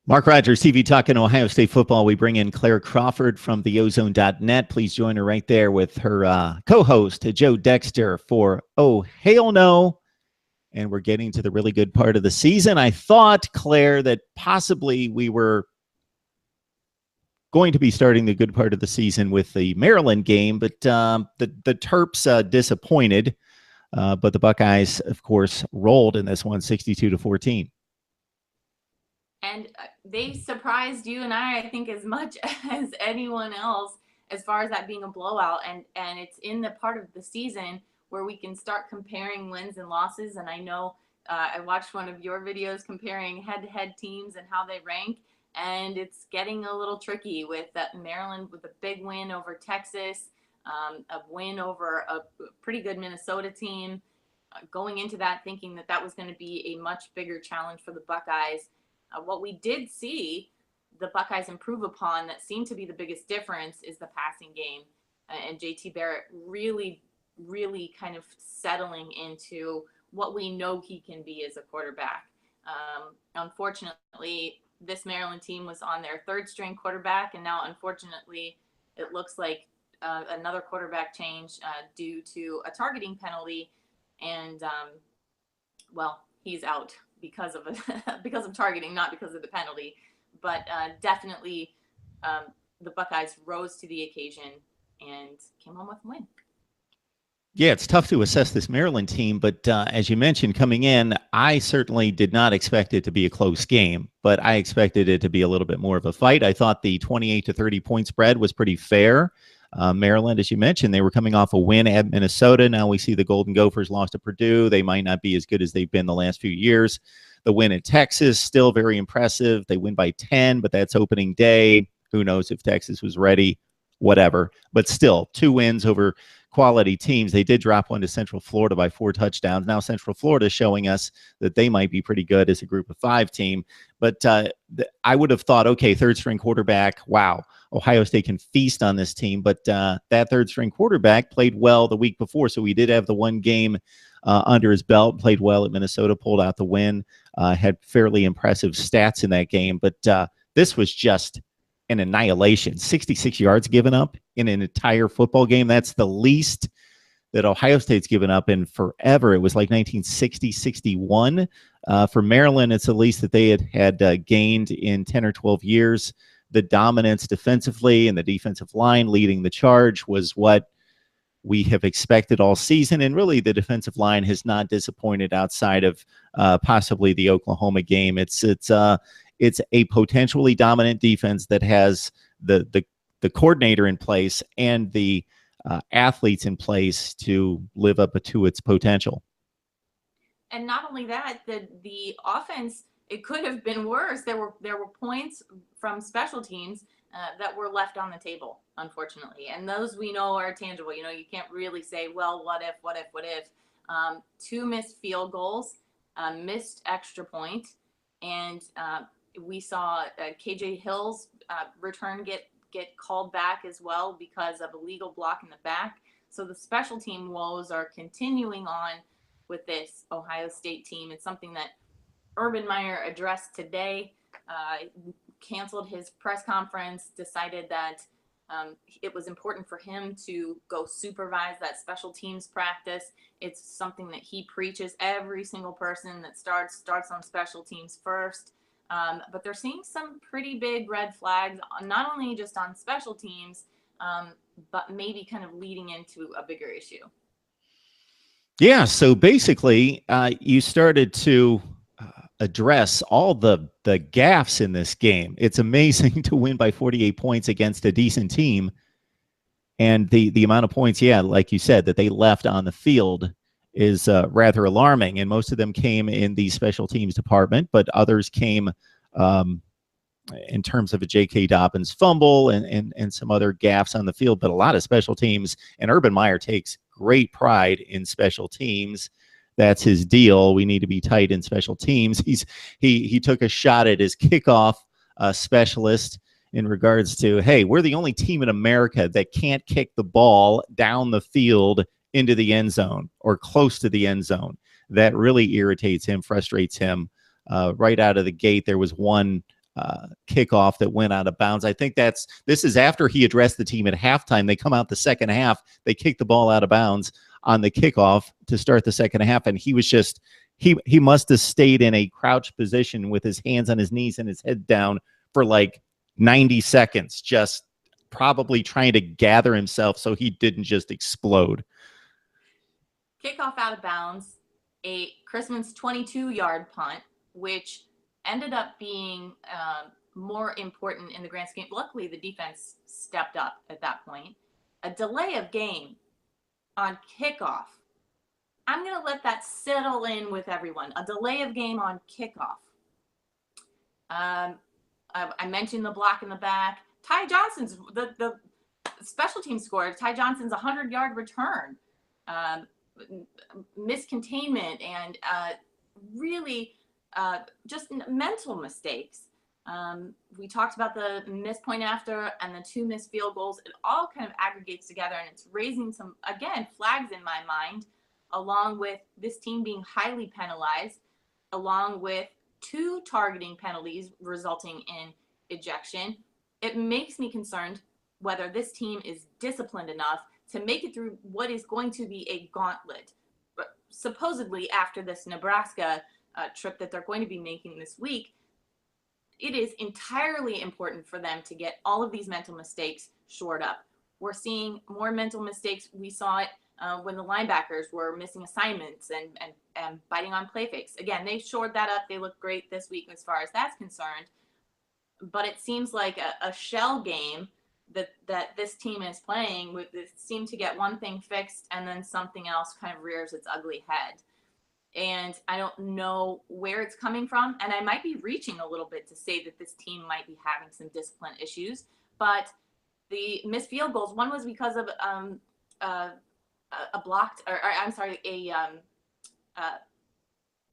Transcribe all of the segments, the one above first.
Mark Rogers, TV Talking Ohio State football. We bring in Claire Crawford from theozone.net. Please join her right there with her co-host, Joe Dexter, for Oh, Hail No. And we're getting to the really good part of the season. I thought, Claire, that possibly we were going to be starting the good part of the season with the Maryland game, but the Terps disappointed. But the Buckeyes, of course, rolled in this one, 62-14. And they surprised you and I think, as much as anyone else, as far as that being a blowout. And it's in the part of the season where we can start comparing wins and losses. And I know I watched one of your videos comparing head-to-head teams and how they rank. And it's getting a little tricky with Maryland with a big win over Texas, a win over a pretty good Minnesota team. Going into that thinking that was going to be a much bigger challenge for the Buckeyes. What we did see the Buckeyes improve upon that seemed to be the biggest difference is the passing game. And JT Barrett really, really kind of settling into what we know he can be as a quarterback. Unfortunately, this Maryland team was on their third-string quarterback, and now, unfortunately, it looks like another quarterback change due to a targeting penalty. And, he's out because of targeting, not because of the penalty. But definitely the Buckeyes rose to the occasion and came home with a win. Yeah, it's tough to assess this Maryland team, but as you mentioned, coming in, I certainly did not expect it to be a close game, but I expected it to be a little bit more of a fight. I thought the 28-30 point spread was pretty fair. Maryland, as you mentioned, they were coming off a win at Minnesota. Now we see the Golden Gophers lost to Purdue. They might not be as good as they've been the last few years. The win at Texas, still very impressive. They win by 10, but that's opening day. Who knows if Texas was ready, whatever. But still, 2 wins over quality teams. They did drop one to Central Florida by 4 touchdowns. Now Central Florida is showing us that they might be pretty good as a group of 5 team. But I would have thought, okay, third-string quarterback, wow, Ohio State can feast on this team. But that third-string quarterback played well the week before, so he did have the one game under his belt, played well at Minnesota, pulled out the win, had fairly impressive stats in that game. But this was just an annihilation. 66 yards given up in an entire football game. That's the least that Ohio State's given up in forever. It was like 1960-61. For Maryland, it's the least that they had gained in 10 or 12 years. The dominance defensively and the defensive line leading the charge was what we have expected all season. And really, the defensive line has not disappointed outside of possibly the Oklahoma game. It's a potentially dominant defense that has the coordinator in place and the athletes in place to live up to its potential. And not only that, the offense, it could have been worse. There were points from special teams that were left on the table, unfortunately. And those we know are tangible. You can't really say, well, what if. 2 missed field goals, missed extra point, and we saw KJ Hill's return get called back as well because of a legal block in the back. So the special team woes are continuing on with this Ohio State team. It's something that Urban Meyer addressed today, canceled his press conference, decided that it was important for him to go supervise that special teams practice. It's something that he preaches. Every single person that starts on special teams first. But they're seeing some pretty big red flags, not only just on special teams, but maybe kind of leading into a bigger issue. Yeah, so basically, you started to address all the gaffes in this game. It's amazing to win by 48 points against a decent team. And the amount of points, yeah, like you said, that they left on the field is rather alarming. And most of them came in the special teams department, but others came in terms of a J.K. Dobbins fumble and some other gaffes on the field. But a lot of special teams, and Urban Meyer takes great pride in special teams. That's his deal. We need to be tight in special teams. He took a shot at his kickoff specialist in regards to, hey, we're the only team in America that can't kick the ball down the field into the end zone or close to the end zone. That really irritates him, frustrates him. Right out of the gate, there was one kickoff that went out of bounds. I think this is after he addressed the team at halftime. They come out the second half. They kick the ball out of bounds on the kickoff to start the second half, and he was just he must have stayed in a crouched position with his hands on his knees and his head down for like 90 seconds, just probably trying to gather himself so he didn't just explode. Kickoff out of bounds, a Chrisman's 22-yard punt, which ended up being more important in the grand scheme. Luckily, the defense stepped up at that point. A delay of game on kickoff. I'm going to let that settle in with everyone. A delay of game on kickoff. I mentioned the block in the back. Ty Johnson's the special team scored. Ty Johnson's 100-yard return. Miscontainment and really just mental mistakes. We talked about the missed point after and the 2 missed field goals. It all kind of aggregates together, and it's raising some, again, flags in my mind, along with this team being highly penalized, along with 2 targeting penalties resulting in ejection. It makes me concerned whether this team is disciplined enough to make it through what is going to be a gauntlet, supposedly after this Nebraska trip that they're going to be making this week. It is entirely important for them to get all of these mental mistakes shored up. We're seeing more mental mistakes. We saw it when the linebackers were missing assignments and biting on play fakes. Again, they shored that up. They look great this week as far as that's concerned. But it seems like a shell game that this team is playing. It seemed to get one thing fixed and then something else kind of rears its ugly head. And I don't know where it's coming from. And I might be reaching a little bit to say that this team might be having some discipline issues. But the missed field goals, one was because of a blocked, or I'm sorry, the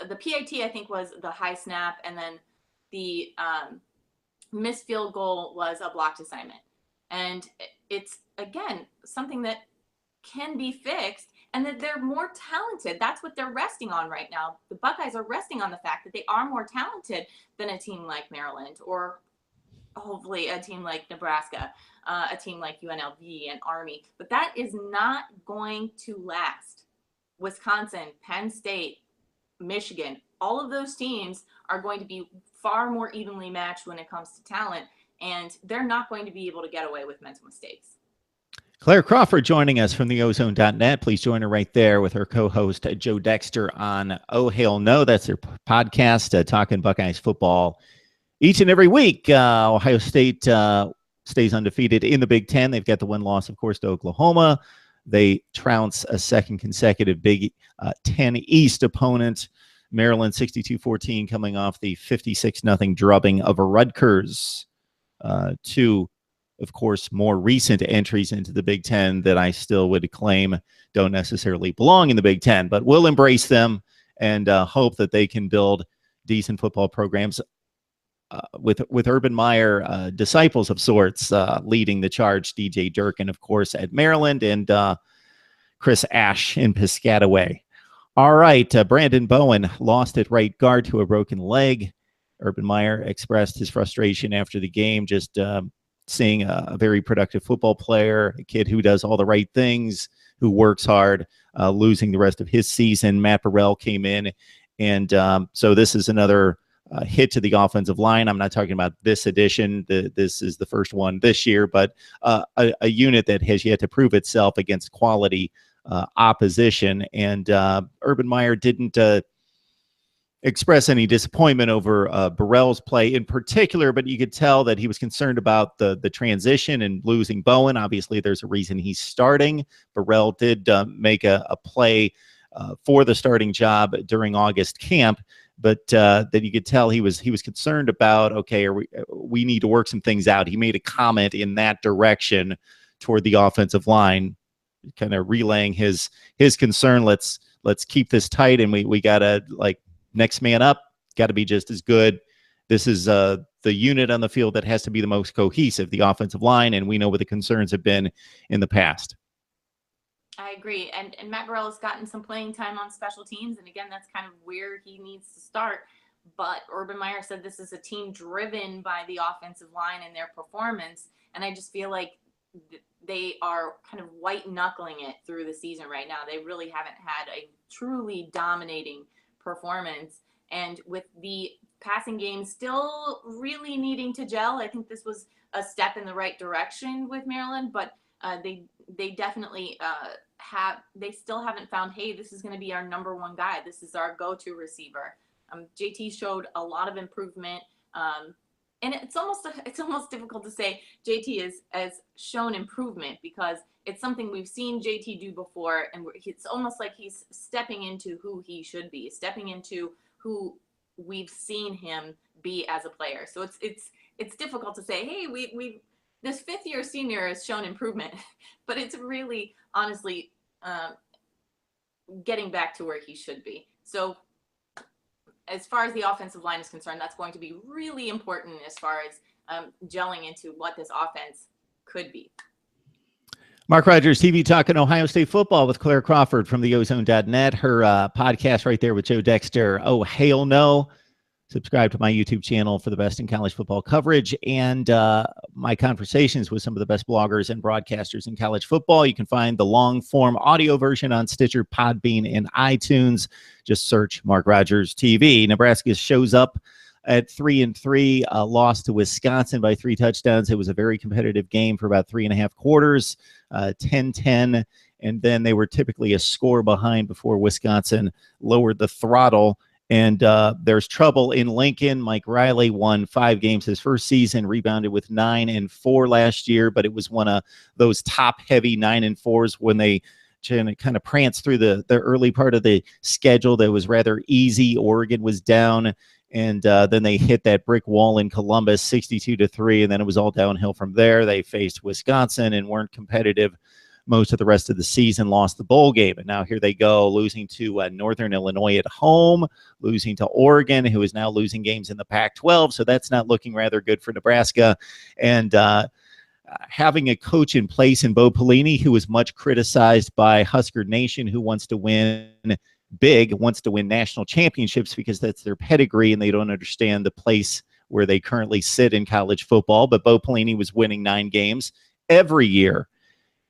PAT, I think, was the high snap. And then the missed field goal was a blocked assignment. And it's, again, something that can be fixed, and that they're more talented. That's what they're resting on right now. The Buckeyes are resting on the fact that they are more talented than a team like Maryland, or hopefully a team like Nebraska, a team like UNLV and Army. But that is not going to last. Wisconsin, Penn State, Michigan, all of those teams are going to be far more evenly matched when it comes to talent, and they're not going to be able to get away with mental mistakes. Claire Crawford joining us from the ozone.net. Please join her right there with her co-host Joe Dexter on Oh Hail No. That's their podcast, talking Buckeyes football each and every week. Ohio State stays undefeated in the Big Ten. They've got the win-loss, of course, to Oklahoma. They trounce a second consecutive Big Ten East opponent, Maryland 62-14, coming off the 56-0 drubbing of Rutgers. 2, of course, more recent entries into the Big Ten that I still would claim don't necessarily belong in the Big Ten, but we'll embrace them and hope that they can build decent football programs with Urban Meyer disciples of sorts leading the charge. DJ Durkin, of course, at Maryland, and Chris Ash in Piscataway. All right, Brandon Bowen lost at right guard to a broken leg. Urban Meyer expressed his frustration after the game, just seeing a very productive football player, a kid who does all the right things, who works hard, losing the rest of his season. Matt Burrell came in, and so this is another hit to the offensive line. I'm not talking about this edition. This is the first one this year, but a unit that has yet to prove itself against quality opposition. And Urban Meyer didn't express any disappointment over Burrell's play in particular, but you could tell that he was concerned about the transition and losing Bowen. Obviously, there's a reason he's starting. Burrell did make a play for the starting job during August camp, but that you could tell he was concerned about, okay, we need to work some things out. He made a comment in that direction toward the offensive line, kind of relaying his concern. Let's keep this tight, and we gotta, like, next man up, got to be just as good. This is the unit on the field that has to be the most cohesive, the offensive line, and we know what the concerns have been in the past. I agree. And Matt Burrell has gotten some playing time on special teams, and again, that's kind of where he needs to start. but Urban Meyer said this is a team driven by the offensive line and their performance. And I just feel like they are kind of white knuckling it through the season right now. They really haven't had a truly dominating performance. And with the passing game still really needing to gel, I think this was a step in the right direction with Maryland, but they definitely they still haven't found, hey, this is going to be our number one guy. This is our go-to receiver. JT showed a lot of improvement. And it's almost difficult to say JT has shown improvement, because it's something we've seen JT do before, and it's almost like he's stepping into who he should be, stepping into who we've seen him be as a player. So it's difficult to say, hey, we this fifth-year senior has shown improvement, but it's really honestly getting back to where he should be. So as far as the offensive line is concerned, that's going to be really important as far as gelling into what this offense could be. Mark Rogers, TV Talking Ohio State Football with Claire Crawford from theozone.net. Her podcast right there with Joe Dexter. Oh, hail no. Subscribe to my YouTube channel for the best in college football coverage and my conversations with some of the best bloggers and broadcasters in college football. You can find the long-form audio version on Stitcher, Podbean, and iTunes. Just search Mark Rogers TV. Nebraska shows up at 3-3, lost to Wisconsin by 3 touchdowns. It was a very competitive game for about 3.5 quarters, 10-10, and then they were typically a score behind before Wisconsin lowered the throttle. And there's trouble in Lincoln. Mike Riley won 5 games his first season, rebounded with 9-4 last year, but it was one of those top-heavy 9-4s when they kind of pranced through the early part of the schedule that was rather easy. Oregon was down, and then they hit that brick wall in Columbus, 62-3, and then it was all downhill from there. They faced Wisconsin and weren't competitive most of the rest of the season, lost the bowl game. And now here they go, losing to Northern Illinois at home, losing to Oregon, who is now losing games in the Pac-12. So that's not looking rather good for Nebraska. And having a coach in place in Bo Pelini, who is much criticized by Husker Nation, who wants to win big, wants to win national championships because that's their pedigree, and they don't understand the place where they currently sit in college football. But Bo Pelini was winning 9 games every year.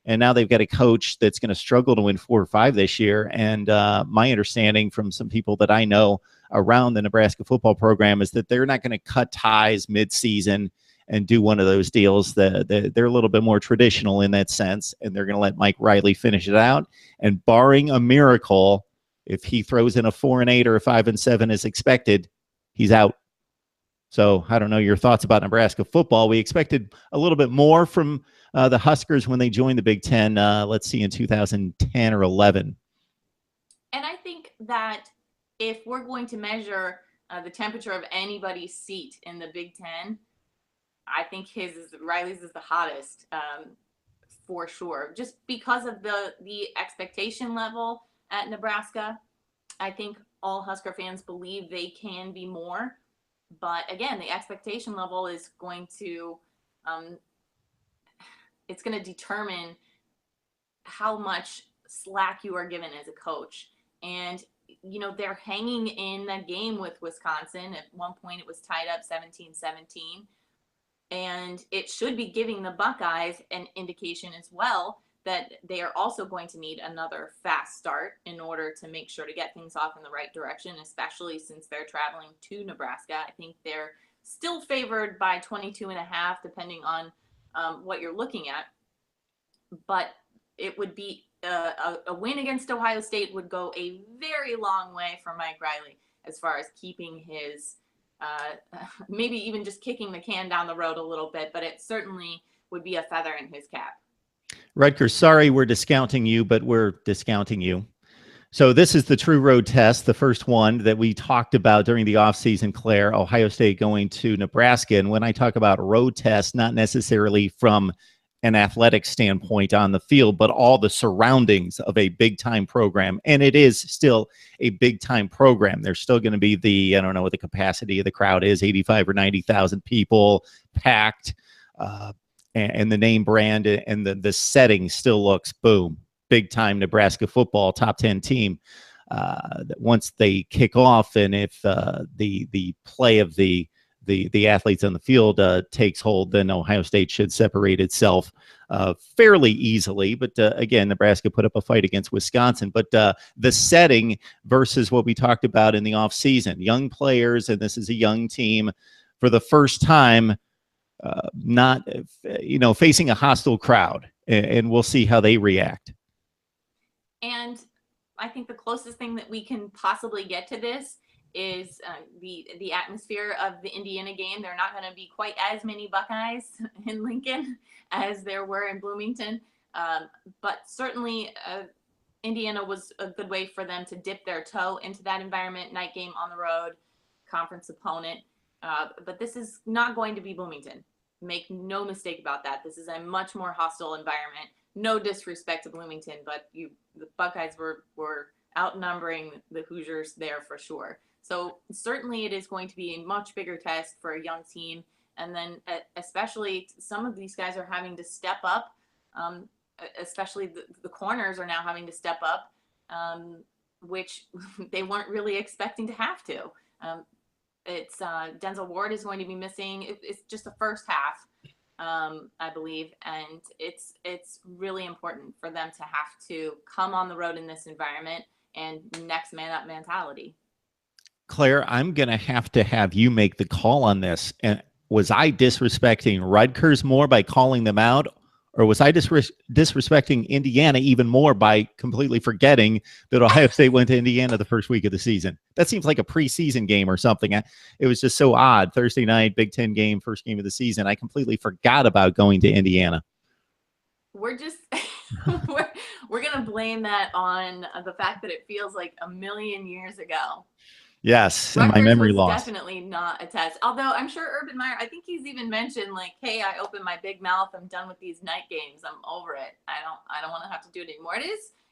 And now they've got a coach that's going to struggle to win 4 or 5 this year. And my understanding from some people that I know around the Nebraska football program is that they're not going to cut ties mid-season and do one of those deals. They're a little bit more traditional in that sense, and they're going to let Mike Riley finish it out. And barring a miracle, if he throws in a 4-8 or a 5-7 as expected, he's out. So I don't know your thoughts about Nebraska football. We expected a little bit more from the Huskers when they joined the Big Ten, let's see, in 2010 or 11. And I think that if we're going to measure the temperature of anybody's seat in the Big Ten, I think Riley's is the hottest for sure, just because of the expectation level at Nebraska. I think all Husker fans believe they can be more. But again, the expectation level is going to it's going to determine how much slack you are given as a coach. And, you know, they're hanging in that game with Wisconsin. At one point, it was tied up 17-17. And it should be giving the Buckeyes an indication as well that they are also going to need another fast start in order to make sure to get things off in the right direction, especially since they're traveling to Nebraska. I think they're still favored by 22.5, depending on what you're looking at. But it would be a win against Ohio State would go a very long way for Mike Riley as far as keeping his maybe even just kicking the can down the road a little bit, but it certainly would be a feather in his cap. Rutgers, sorry we're discounting you, but we're discounting you. So this is the true road test, the first one that we talked about during the offseason, Claire, Ohio State going to Nebraska. And when I talk about road test, not necessarily from an athletic standpoint on the field, but all the surroundings of a big-time program. And it is still a big-time program. There's still going to be I don't know what the capacity of the crowd is, 85 or 90,000 people packed. And the name brand and the setting still looks, boom, big-time Nebraska football, top 10 team. once they kick off, and if the play of the athletes on the field takes hold, then Ohio State should separate itself fairly easily. But again, Nebraska put up a fight against Wisconsin. But the setting versus what we talked about in the offseason, young players, and this is a young team for the first time, not facing a hostile crowd, and we'll see how they react. And I think the closest thing that we can possibly get to this is the atmosphere of the Indiana game. There are not going to be quite as many Buckeyes in Lincoln as there were in Bloomington, but certainly Indiana was a good way for them to dip their toe into that environment. Night game on the road, conference opponent, but this is not going to be Bloomington. Make no mistake about that. This is a much more hostile environment. No disrespect to Bloomington, but the Buckeyes were outnumbering the Hoosiers there for sure. So certainly it is going to be a much bigger test for a young team. And then especially some of these guys are having to step up, especially the corners are now having to step up, which they weren't really expecting to have to. It's Denzel Ward is going to be missing. It's just the first half, I believe. And it's really important for them to have to come on the road in this environment and next man up mentality. Claire, I'm going to have you make the call on this. And was I disrespecting Rutgers more by calling them out, or was I disrespecting Indiana even more by completely forgetting that Ohio State went to Indiana the first week of the season? That seems like a preseason game or something. It was just so odd. Thursday night, Big Ten game, first game of the season. I completely forgot about going to Indiana. We're just we're going to blame that on the fact that it feels like a million years ago. Yes, and Rutgers my memory was loss. Definitely not a test. Although I'm sure Urban Meyer, I think he's even mentioned like, "Hey, I opened my big mouth. I'm done with these night games. I'm over it. I don't want to have to do it anymore."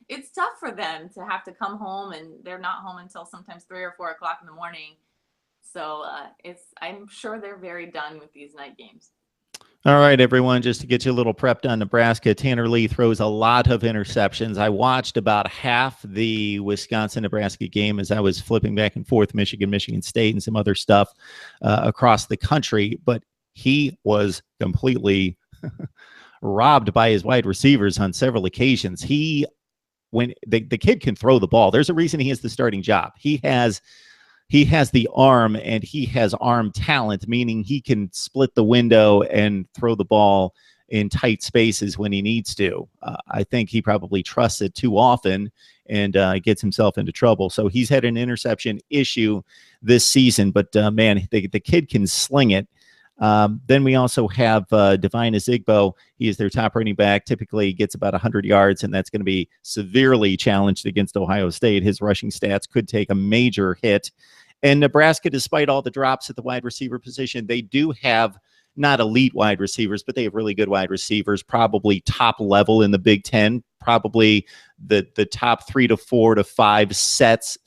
It's tough for them to have to come home, and they're not home until sometimes 3 or 4 o'clock in the morning. So I'm sure they're very done with these night games. All right, everyone, just to get you a little prepped on Nebraska, Tanner Lee throws a lot of interceptions. I watched about half the Wisconsin-Nebraska game as I was flipping back and forth, Michigan State, and some other stuff across the country, but he was completely robbed by his wide receivers on several occasions. When the kid can throw the ball, there's a reason he has the starting job. He has the arm, and he has arm talent, meaning he can split the window and throw the ball in tight spaces when he needs to. I think he probably trusts it too often and gets himself into trouble. So he's had an interception issue this season, but man, the kid can sling it. Then we also have Devine Ezigbo. He is their top running back, typically gets about 100 yards, and that's going to be severely challenged against Ohio State. His rushing stats could take a major hit. And Nebraska, despite all the drops at the wide receiver position, they do have not elite wide receivers, but they have really good wide receivers, probably top level in the Big Ten, probably the top 3 to 4 to 5 sets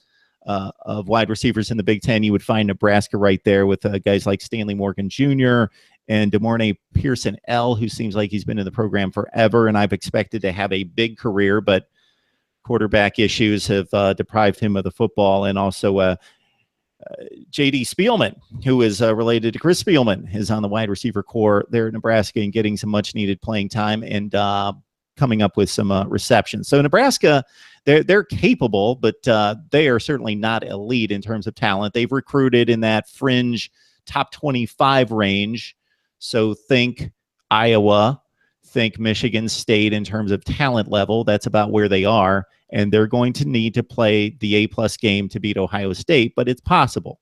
of wide receivers in the Big Ten. You would find Nebraska right there with guys like Stanley Morgan Jr. and DeMornay Pearson-L, who seems like he's been in the program forever, and I've expected to have a big career, but quarterback issues have deprived him of the football. And also J.D. Spielman, who is related to Chris Spielman, is on the wide receiver core there at Nebraska and getting some much-needed playing time and coming up with some receptions. So Nebraska, they're capable, but they are certainly not elite in terms of talent. They've recruited in that fringe top 25 range. So think Iowa, think Michigan State in terms of talent level. That's about where they are. And they're going to need to play the A-plus game to beat Ohio State, but it's possible.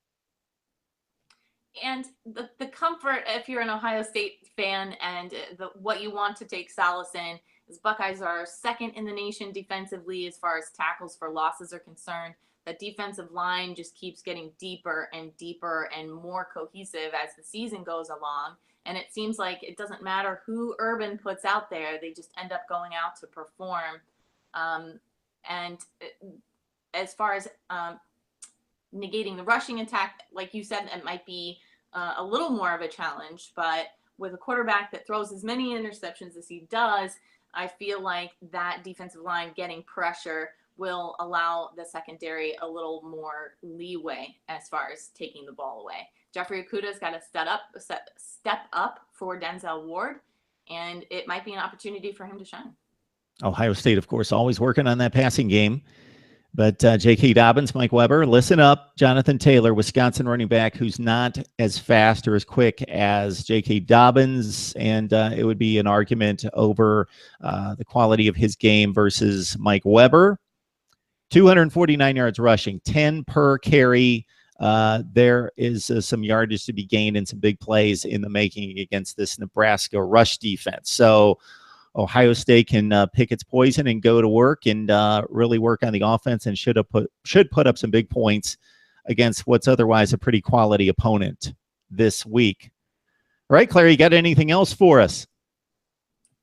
And the comfort, if you're an Ohio State fan, and what you want to take solace in is Buckeyes are second in the nation defensively as far as tackles for losses are concerned. The defensive line just keeps getting deeper and deeper and more cohesive as the season goes along. And it seems like it doesn't matter who Urban puts out there, they just end up going out to perform. And as far as negating the rushing attack, like you said, it might be a little more of a challenge. But with a quarterback that throws as many interceptions as he does, I feel like that defensive line getting pressure will allow the secondary a little more leeway as far as taking the ball away. Jeffrey Okuda's got to step up for Denzel Ward, and it might be an opportunity for him to shine. Ohio State, of course, always working on that passing game. But J.K. Dobbins, Mike Weber, listen up. Jonathan Taylor, Wisconsin running back, who's not as fast or as quick as J.K. Dobbins. And it would be an argument over the quality of his game versus Mike Weber. 249 yards rushing, 10 per carry. There is some yardage to be gained and some big plays in the making against this Nebraska rush defense. So Ohio State can pick its poison and go to work and really work on the offense, and should put up some big points against what's otherwise a pretty quality opponent this week. All right, Claire, you got anything else for us?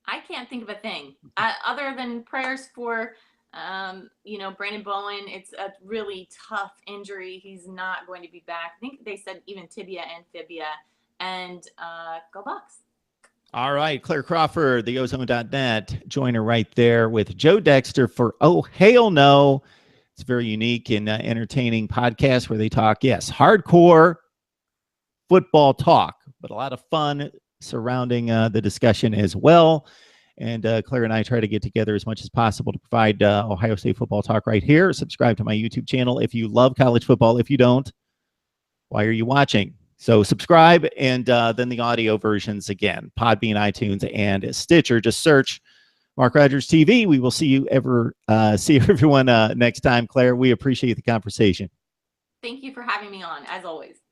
I can't think of a thing other than prayers for Brandon Bowen. It's a really tough injury. He's not going to be back. I think they said even tibia and fibia. And go Bucks. All right, Claire Crawford, theozone.net, join her right there with Joe Dexter for Oh Hail No. It's a very unique and entertaining podcast where they talk, yes, hardcore football talk, but a lot of fun surrounding the discussion as well. And Claire and I try to get together as much as possible to provide Ohio State football talk right here. Subscribe to my YouTube channel if you love college football. If you don't, why are you watching? So subscribe, and then the audio versions again, Podbean, iTunes, and Stitcher. Just search Mark Rogers TV. We will see everyone next time. Claire, we appreciate the conversation. Thank you for having me on, as always.